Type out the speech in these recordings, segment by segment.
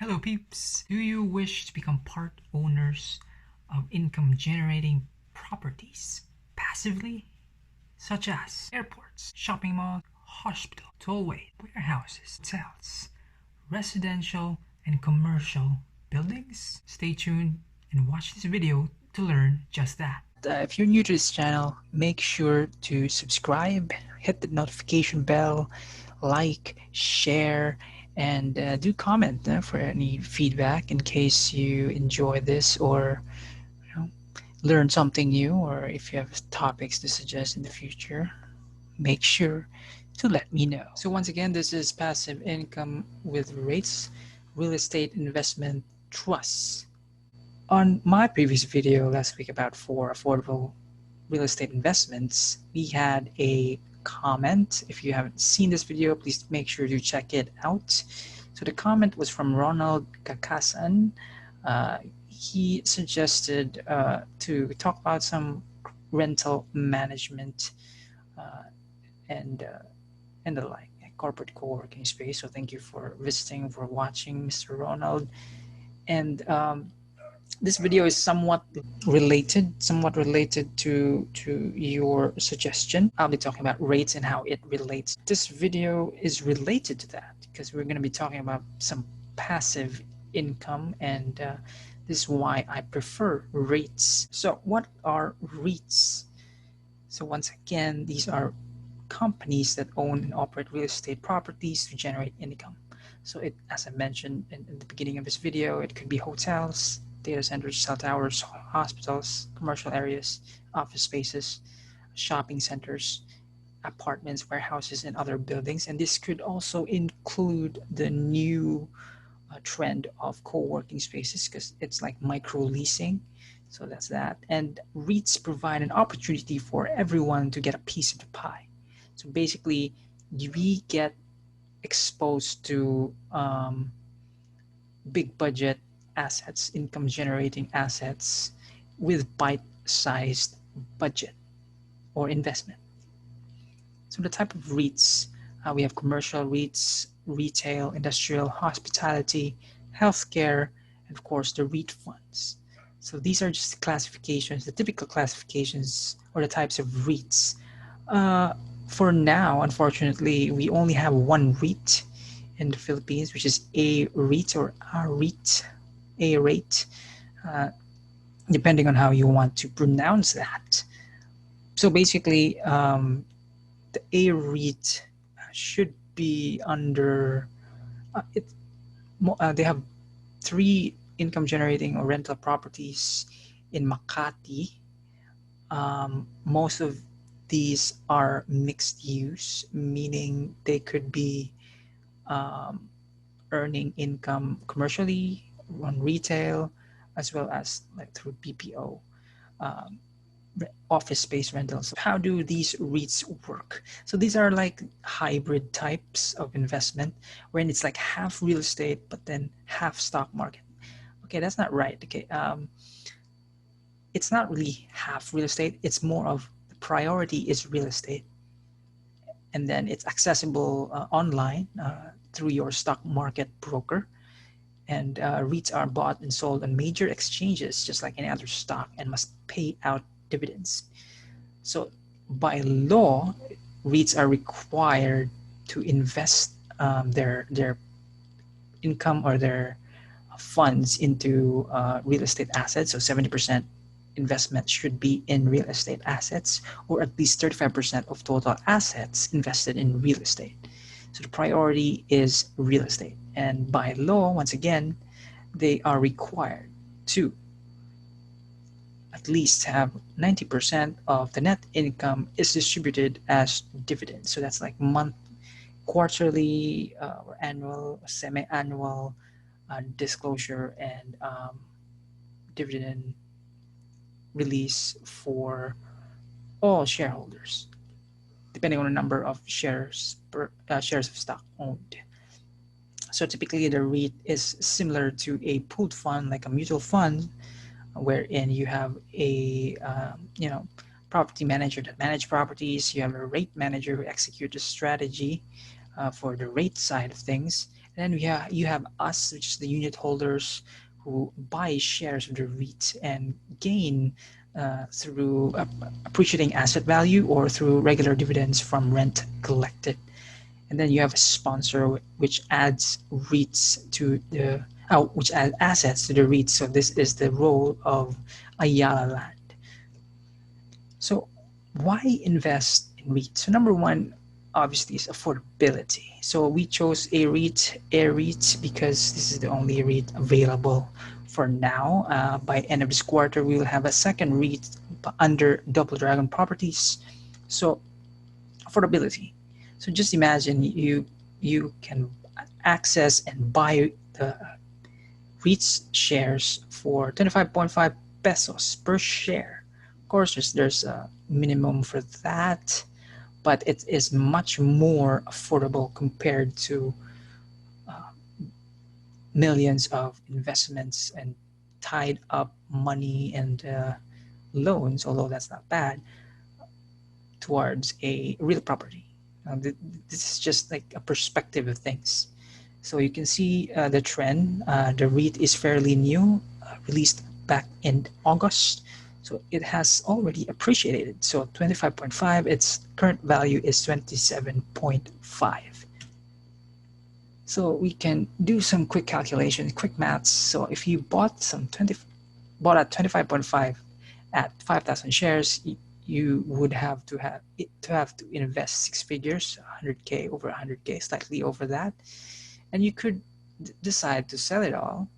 Hello peeps! Do you wish to become part owners of income generating properties passively? Such as airports, shopping malls, hospitals, tollways, warehouses, hotels, residential and commercial buildings? Stay tuned and watch this video to learn just that. If you're new to this channel, make sure to subscribe, hit the notification bell, like, share, and do comment for any feedback in case you enjoy this or learn something new, or if you have topics to suggest in the future, make sure to let me know. So once again, this is Passive Income with REITs, Real Estate Investment Trusts. On my previous video last week about 4 affordable real estate investments, we had a comment. If you haven't seen this video, please make sure to check it out. So the comment was from Ronald Kakasan. He suggested to talk about some rental management and the like, corporate co-working space. So thank you for visiting, for watching, Mr. Ronald. And this video is somewhat related to your suggestion. I'll be talking about REITs and how it relates. This video is related to that because we're going to be talking about some passive income, and this is why I prefer REITs. So what are REITs? So once again, these are companies that own and operate real estate properties to generate income. So it, as I mentioned in the beginning of this video, it could be hotels, data centers, cell towers, hospitals, commercial areas, office spaces, shopping centers, apartments, warehouses, and other buildings. And this could also include the new trend of co-working spaces, because it's like micro-leasing. So that's that. And REITs provide an opportunity for everyone to get a piece of the pie. So basically, we get exposed to big budget assets, income generating assets with bite-sized budget or investment. So the type of REITs, we have commercial REITs, retail, industrial, hospitality, healthcare, and of course the REIT funds. So these are just the classifications, the typical classifications or the types of REITs. For now, unfortunately, we only have one REIT in the Philippines, which is a REIT or a REIT, depending on how you want to pronounce that. So basically, the A REIT should be under they have 3 income generating or rental properties in Makati. Most of these are mixed use, meaning they could be earning income commercially on retail, as well as like through BPO, office space rentals. How do these REITs work? So these are like hybrid types of investment, wherein it's like half real estate but then half stock market. Okay, that's not right. Okay, it's not really half real estate. It's more of the priority is real estate, and then it's accessible online through your stock market broker. And REITs are bought and sold on major exchanges just like any other stock and must pay out dividends. So by law, REITs are required to invest their income or their funds into real estate assets. So 70% investment should be in real estate assets, or at least 35% of total assets invested in real estate. So the priority is real estate. And by law, once again, they are required to at least have 90% of the net income is distributed as dividends. So that's like quarterly or annual, semi-annual disclosure and dividend release for all shareholders, depending on the number of shares of stock owned. So typically the REIT is similar to a pooled fund, like a mutual fund, wherein you have a property manager that manage properties. You have a rate manager who execute a strategy for the rate side of things, Then you have us, which is the unit holders who buy shares of the REIT and gain through appreciating asset value or through regular dividends from rent collected. And then you have a sponsor, which adds REITs to the which adds assets to the REITs. So this is the role of Ayala Land. So why invest in REITs? So number one, obviously, is affordability. So we chose a REIT because this is the only REIT available for now. By end of this quarter, we will have a second REIT under Double Dragon Properties. So affordability. So just imagine you can access and buy the REITs shares for 25.5 pesos per share. Of course, there's a minimum for that, but it is much more affordable compared to millions of investments and tied up money and loans, although that's not bad, towards a real property. This is just like a perspective of things. So you can see the trend. The REIT is fairly new, released back in August. So it has already appreciated. So 25.5, its current value is 27.5. So we can do some quick calculations, quick maths. So if you bought at 25.5 at 5,000 shares, you would have to invest six figures, 100K, over 100K, slightly over that. And you could decide to sell it all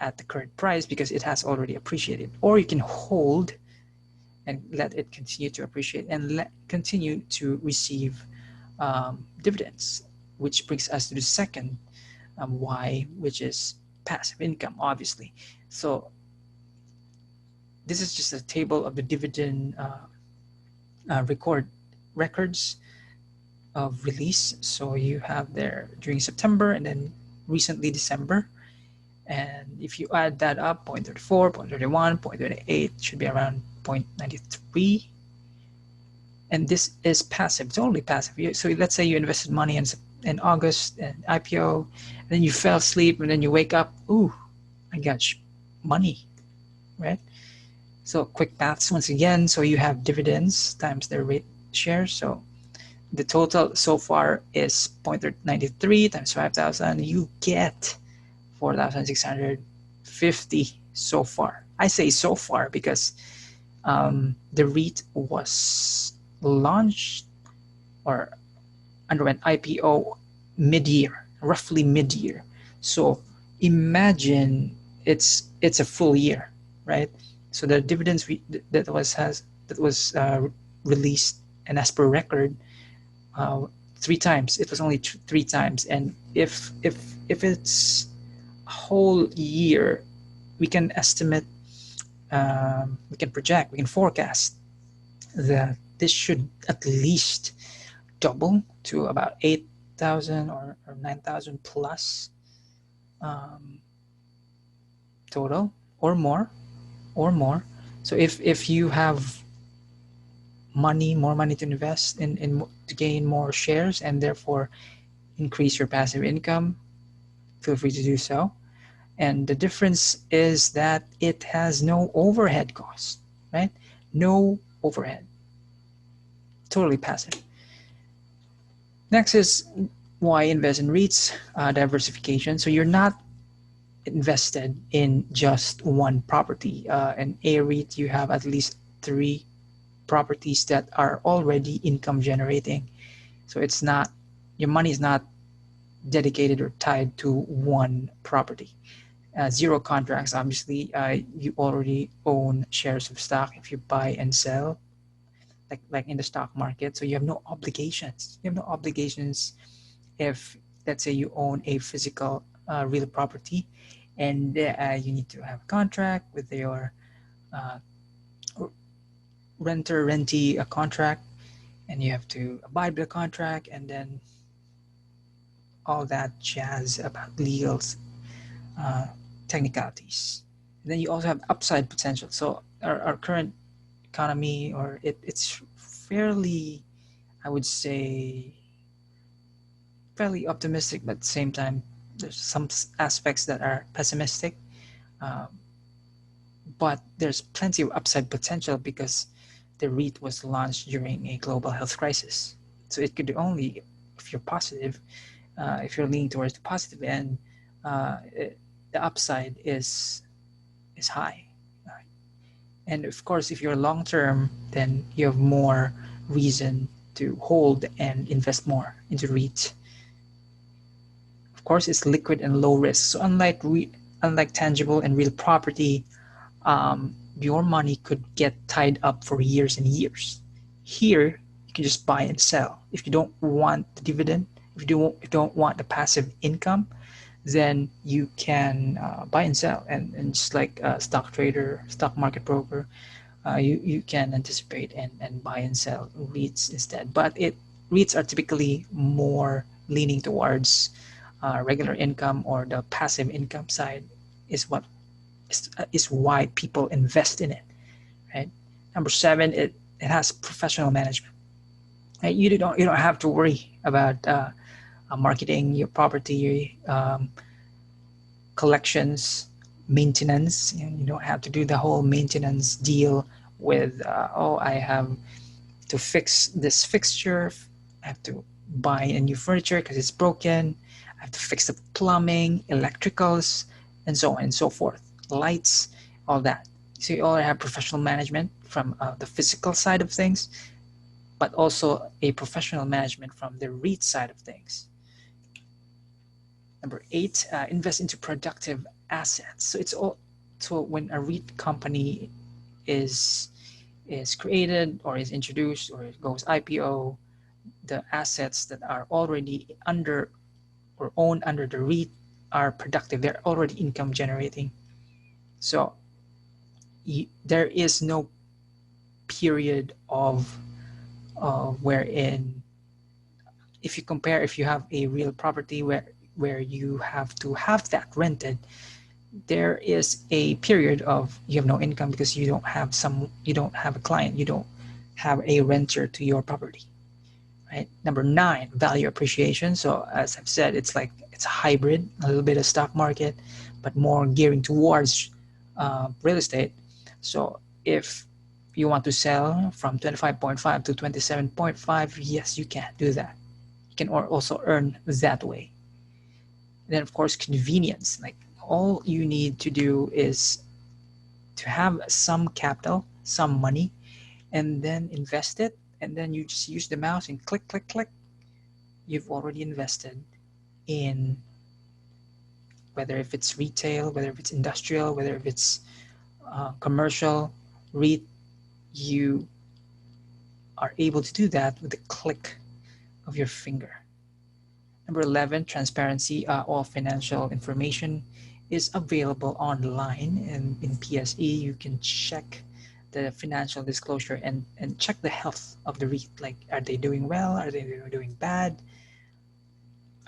at the current price because it has already appreciated, or you can hold and let it continue to appreciate and continue to receive dividends, which brings us to the second why, which is passive income, obviously. So this is just a table of the dividend records of release. So you have there during September and then recently December. And if you add that up, 0.34, 0.31, 0.38, should be around 0.93. And this is passive, totally passive. So let's say you invested money in August and IPO, and then you fell asleep and then you wake up, ooh, I got money, right? So quick maths once again. So you have dividends times their REIT shares. So the total so far is 0.93 times 5,000. You get 4,650 so far. I say so far because the REIT was launched or underwent IPO mid-year, roughly mid-year. So imagine it's a full year, right? So the dividends that was released, and as per record, 3 times. It was only 3 times, and if it's a whole year, we can estimate, we can project, we can forecast that this should at least double to about 8,000 or 9,000 plus total or more. So if you have more money to invest in to gain more shares and therefore increase your passive income, feel free to do so. And the difference is that it has no overhead cost, right? No overhead. Totally passive. Next is why invest in REITs, diversification. So you're not invested in just one property. In a REIT, you have at least 3 properties that are already income generating. So it's not, your money is not dedicated or tied to one property. 0 contracts, obviously. You already own shares of stock if you buy and sell, like in the stock market. So you have no obligations. If, let's say, you own a physical real property and you need to have a contract with your rentee, a contract, and you have to abide by the contract, and then all that jazz about legals, technicalities. And then you also have upside potential. So our current economy, or it's fairly, I would say, fairly optimistic, but at the same time There's some aspects that are pessimistic, but there's plenty of upside potential because the REIT was launched during a global health crisis. So it could only, if you're positive, if you're leaning towards the positive end, the upside is high. And of course, if you're long term, then you have more reason to hold and invest more into REIT. Of course, it's liquid and low risk. So unlike tangible and real property, your money could get tied up for years and years. Here, you can just buy and sell. If you don't want the dividend, if you don't want the passive income, then you can buy and sell. And just like a stock trader, stock market broker, you can anticipate and buy and sell REITs instead. But REITs are typically more leaning towards regular income, or the passive income side is what is why people invest in it, right? Number 7, it has professional management. Right? You don't have to worry about marketing your property, collections, maintenance. You don't have to do the whole maintenance deal with I have to fix this fixture, I have to buy a new furniture because it's broken, I have to fix the plumbing, electricals, and so on and so forth, lights, all that. So you all have professional management from the physical side of things, but also a professional management from the REIT side of things. Number 8, invest into productive assets. So when a REIT company is created or is introduced or it goes IPO, the assets that are already under or owned under the REIT are productive. They're already income generating. So there is no period of wherein, if you have a real property where you have to have that rented, there is a period of you have no income because you don't have a client, you don't have a renter to your property, right? Number 9, value appreciation. So as I've said, it's a hybrid, a little bit of stock market, but more gearing towards real estate. So if you want to sell from 25.5 to 27.5, yes, you can do that. You can also earn that way. And then of course, convenience. Like, all you need to do is to have some capital, some money, and then invest it, and then you just use the mouse and click, click, click. You've already invested in, whether if it's retail, whether if it's industrial, whether if it's commercial, REIT, you are able to do that with the click of your finger. Number 11, transparency. All financial information is available online, and in PSE you can check the financial disclosure and check the health of the REIT. Like, are they doing well? Are they doing bad?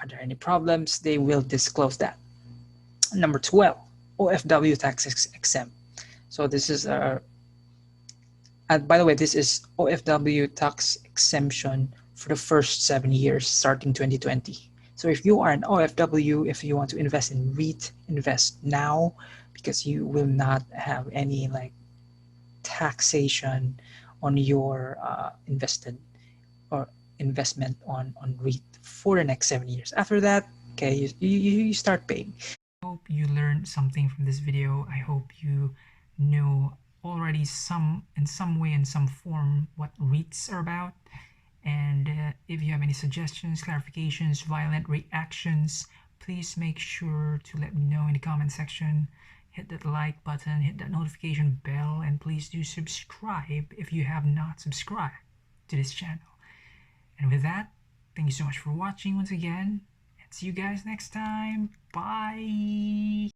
Are there any problems? They will disclose that. Number 12, OFW tax exempt. So this is by the way, this is OFW tax exemption for the first 7 years starting 2020. So if you are an OFW, if you want to invest in REIT, invest now, because you will not have any taxation on your invested or investment on REIT for the next 7 years. After that, okay, you start paying. I hope you learned something from this video. I hope you know already in some way, in some form, what REITs are about. And if you have any suggestions, clarifications, violent reactions, please make sure to let me know in the comment section. Hit that like button, hit that notification bell, and please do subscribe if you have not subscribed to this channel. And with that, thank you so much for watching once again, and see you guys next time. Bye!